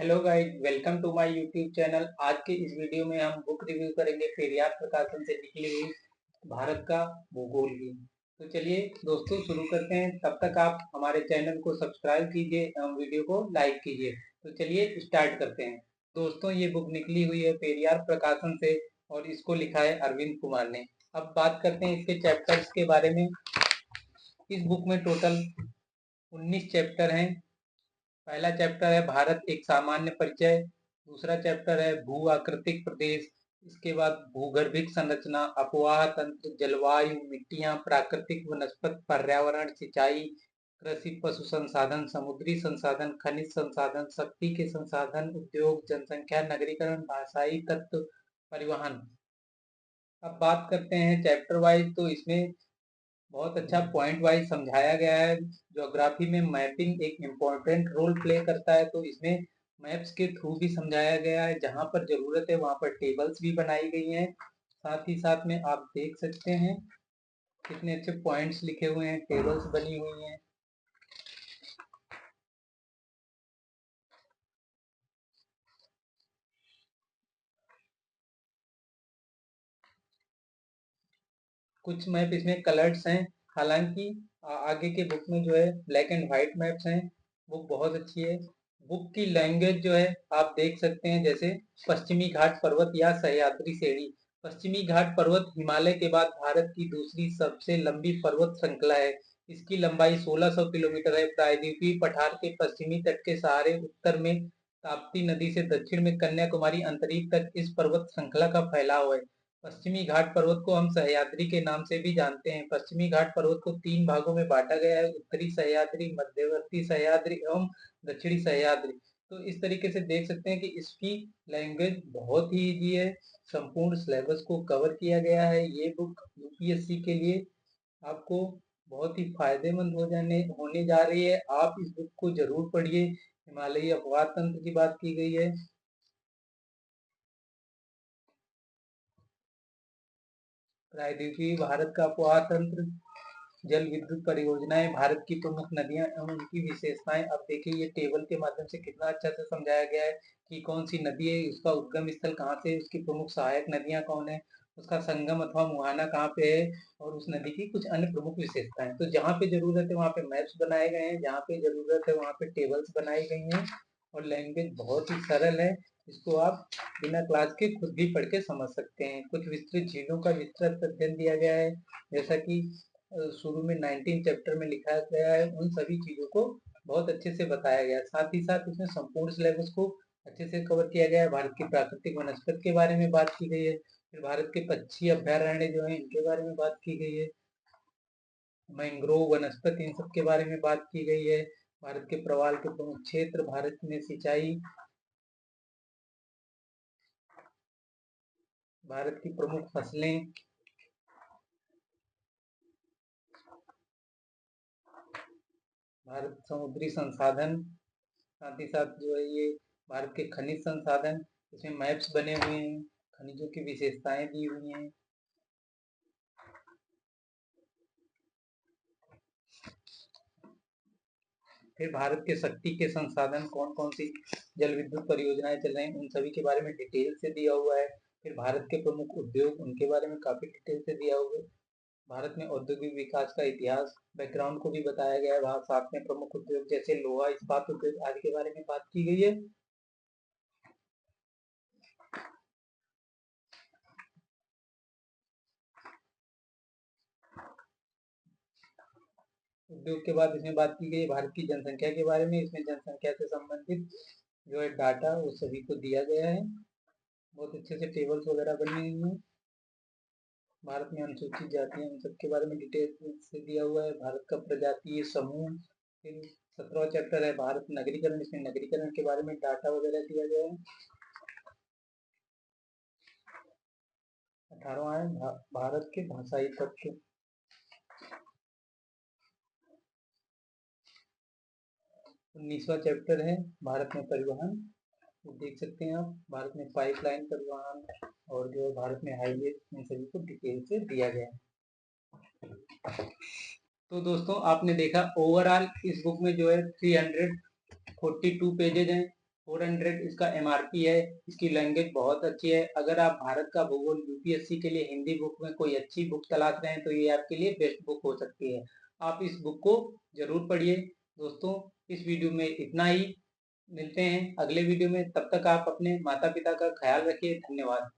Hello guys, welcome to my YouTube channel. आज के इस वीडियो में हम बुक रिव्यू करेंगे पेरियार प्रकाशन से निकली हुई भारत का भूगोल की। तो चलिए दोस्तों शुरू करते हैं। तब तक आप हमारे चैनल को सब्सक्राइब कीजिए एवं वीडियो को लाइक कीजिए। तो चलिए स्टार्ट करते हैं। दोस्तों ये बुक निकली हुई है पेरियार प्रकाशन से और इसको लिखा है अरविंद कुमार ने। अब बात करते हैं इसके चैप्टर्स के बारे में। इस बुक में टोटल 19 चैप्टर हैं। पहला चैप्टर है भारत एक सामान्य परिचय। दूसरा चैप्टर है भू आकृतिक प्रदेश। इसके बाद भूगर्भिक संरचना, अपवाह तंत्र, जलवायु, मिट्टियां, प्राकृतिक वनस्पति, पर्यावरण, सिंचाई, कृषि, पशु संसाधन, समुद्री संसाधन, खनिज संसाधन, शक्ति के संसाधन, उद्योग, जनसंख्या, नगरीकरण, भाषाई तत्व, परिवहन। अब बात करते हैं चैप्टर वाइज। तो इसमें बहुत अच्छा पॉइंट वाइज समझाया गया है। ज्योग्राफी में मैपिंग एक इम्पोर्टेंट रोल प्ले करता है, तो इसमें मैप्स के थ्रू भी समझाया गया है। जहाँ पर जरूरत है वहाँ पर टेबल्स भी बनाई गई हैं। साथ ही साथ में आप देख सकते हैं कितने अच्छे पॉइंट्स लिखे हुए हैं, टेबल्स बनी हुई हैं। कुछ मैप इसमें कलर्स हैं। हालांकि आगे के बुक में जो है ब्लैक एंड व्हाइट मैप्स हैं। बुक बहुत अच्छी है। बुक की लैंग्वेज जो है आप देख सकते हैं, जैसे पश्चिमी घाट पर्वत या सह्याद्री श्रेणी। पश्चिमी घाट पर्वत हिमालय के बाद भारत की दूसरी सबसे लंबी पर्वत श्रृंखला है। इसकी लंबाई 1600 किलोमीटर है। प्रायद्वीपीय पठार के पश्चिमी तट के सहारे उत्तर में ताप्ती नदी से दक्षिण में कन्याकुमारी अंतरिक्ष तक इस पर्वत श्रृंखला का फैलाव है। पश्चिमी घाट पर्वत को हम सह्याद्री के नाम से भी जानते हैं। पश्चिमी घाट पर्वत को 3 भागों में बांटा गया है: उत्तरी सह्याद्री, मध्यवर्ती सह्याद्री एवं दक्षिणी सह्याद्री। तो इस तरीके से देख सकते हैं कि इसकी लैंग्वेज बहुत ही इजी है। संपूर्ण सिलेबस को कवर किया गया है। ये बुक यूपीएससी के लिए आपको बहुत ही फायदेमंद होने जा रही है। आप इस बुक को जरूर पढ़िए। हिमालयी अपवाह तंत्र की बात की गई है। प्रायद्वीपीय भारत का अपवाह तंत्र, जल विद्युत परियोजनाएं, भारत की प्रमुख नदियां एवं उनकी विशेषताएं। अब देखिए ये टेबल के माध्यम से कितना अच्छा से समझाया गया है कि कौन सी नदी है, उसका उद्गम स्थल कहाँ से, उसकी प्रमुख सहायक नदियां कौन है, उसका संगम अथवा मुहाना कहाँ पे है, और उस नदी की कुछ अन्य प्रमुख विशेषताएं। तो जहाँ पे जरूरत है वहाँ पे मैप्स बनाए गए हैं, जहाँ पे जरूरत है वहाँ पे टेबल्स बनाई गई हैं। और लैंग्वेज बहुत ही सरल है। इसको आप बिना क्लास के खुद भी पढ़ के समझ सकते हैं। कुछ विस्तृत झीलों का विस्तृत अध्ययन दिया गया है, जैसा कि शुरू में 19 चैप्टर में लिखा गया है। उन सभी चीजों को बहुत अच्छे से बताया गया है। साथ ही साथ इसमें संपूर्ण सिलेबस को अच्छे से कवर किया गया है। भारत की प्राकृतिक वनस्पति के बारे में बात की गई है। फिर भारत के पक्षी अभ्यारण्य जो है इनके बारे में बात की गई है। मैंग्रोव वनस्पति, इन सब के बारे में बात की गई है। भारत के प्रवाल के प्रमुख क्षेत्र, भारत में सिंचाई, भारत की प्रमुख फसलें, भारत समुद्री संसाधन, साथ ही साथ जो है ये भारत के खनिज संसाधन। इसमें मैप्स बने हुए हैं, खनिजों की विशेषताएं दी हुई हैं। फिर भारत के शक्ति के संसाधन, कौन कौन सी जल विद्युत परियोजनाएं चल रही हैं, उन सभी के बारे में डिटेल से दिया हुआ है। फिर भारत के प्रमुख उद्योग, उनके बारे में काफी डिटेल से दिया हुआ है। भारत में औद्योगिक विकास का इतिहास, बैकग्राउंड को भी बताया गया है। वहाँ साथ में प्रमुख उद्योग जैसे लोहा इस्पात उद्योग आदि के बारे में बात की गई है। उद्योग के बाद इसमें बात की गई भारत की जनसंख्या के बारे में। इसमें जनसंख्या से संबंधित जो है डाटा वो सभी को दिया गया है। बहुत अच्छे से टेबल्स वगैरह बनी हुई हैं। भारत में अनुसूचित जातियां, उन सब के बारे में डिटेल से दिया हुआ है। भारत का प्रजातीय समूह। फिर 17वां चैप्टर है भारत नगरीकरण। इसमें नगरीकरण के बारे में डाटा वगैरह दिया गया है। 18वां है भारत के भाषाई तत्व। 19वां चैप्टर है भारत में परिवहन। तो देख सकते हैं आप, भारत में पाइपलाइन परिवहन और जो है भारत में हाईवे, इन सभी को डिटेल से दिया गया है। तो दोस्तों आपने देखा ओवरऑल इस बुक में जो है 342 पेजेज हैं। 400 इसका MRP है। इसकी लैंग्वेज बहुत अच्छी है। अगर आप भारत का भूगोल यूपीएससी के लिए हिंदी बुक में कोई अच्छी बुक तलाश रहे हैं तो ये आपके लिए बेस्ट बुक हो सकती है। आप इस बुक को जरूर पढ़िए। दोस्तों, इस वीडियो में इतना ही। मिलते हैं अगले वीडियो में। तब तक आप अपने माता पिता का ख्याल रखिए। धन्यवाद।